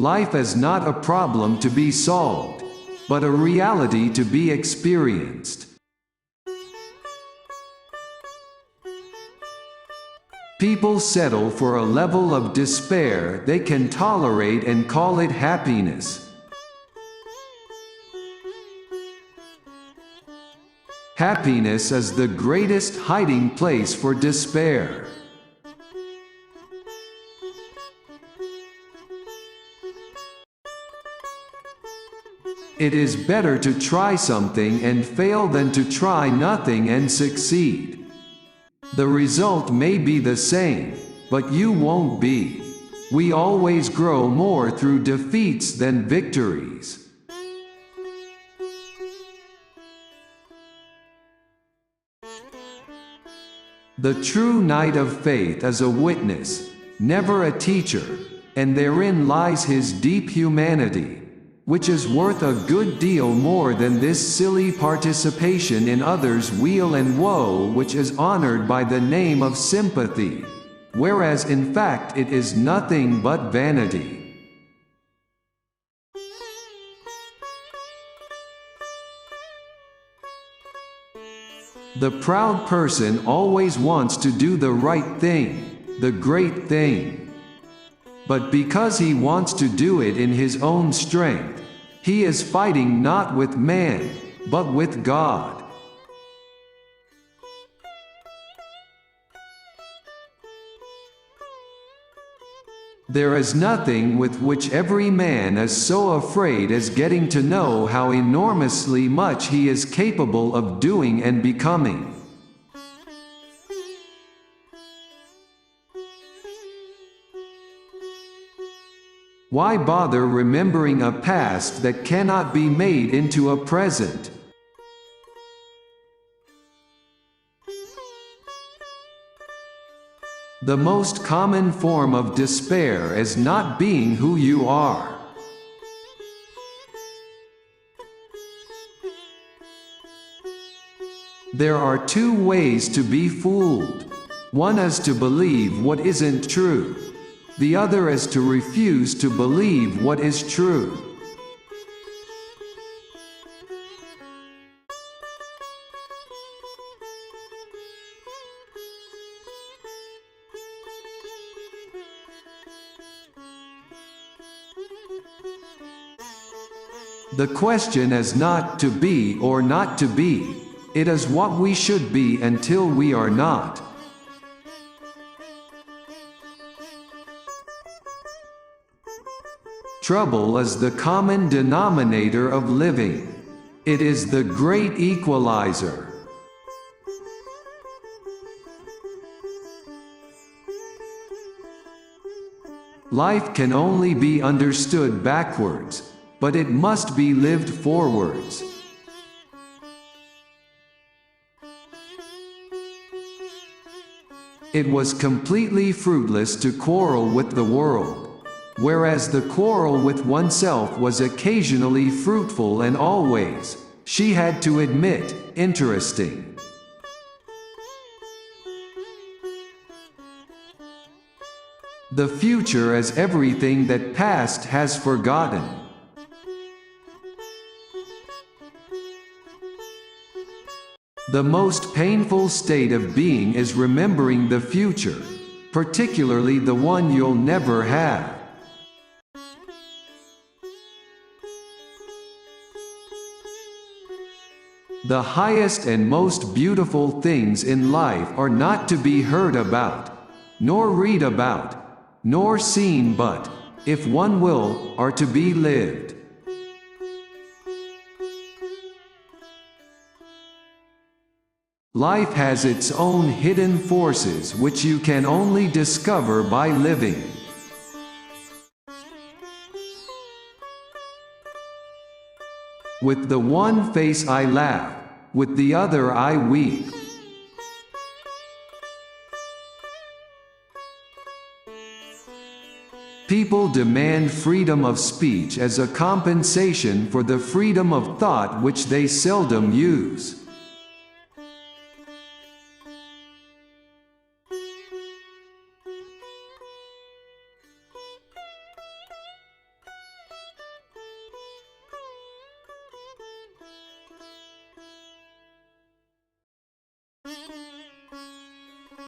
life is not a problem to be solved, but a reality to be experienced. People settle for a level of despair they can tolerate and call it happiness. Happiness is the greatest hiding place for despair. It is better to try something and fail than to try nothing and succeed. The result may be the same, but you won't be. We always grow more through defeats than victories. The true knight of faith is a witness, never a teacher, and therein lies his deep humanity, which is worth a good deal more than this silly participation in others' weal and woe which is honored by the name of sympathy, whereas in fact it is nothing but vanity. The proud person always wants to do the right thing, the great thing. But because he wants to do it in his own strength, he is fighting not with man, but with God. There is nothing with which every man is so afraid as getting to know how enormously much he is capable of doing and becoming. Why bother remembering a past that cannot be made into a present? The most common form of despair is not being who you are. There are two ways to be fooled. One is to believe what isn't true. The other is to refuse to believe what is true. The question is not to be or not to be, it is what we should be until we are not. Trouble is the common denominator of living. It is the great equalizer. Life can only be understood backwards, but it must be lived forwards. It was completely fruitless to quarrel with the world, whereas the quarrel with oneself was occasionally fruitful and always, she had to admit, interesting. The future is everything that past has forgotten. The most painful state of being is remembering the future, particularly the one you'll never have. The highest and most beautiful things in life are not to be heard about, nor read about, nor seen but, if one will, are to be lived. Life has its own hidden forces which you can only discover by living. With the one face I laugh, with the other I weep. People demand freedom of speech as a compensation for the freedom of thought which they seldom use.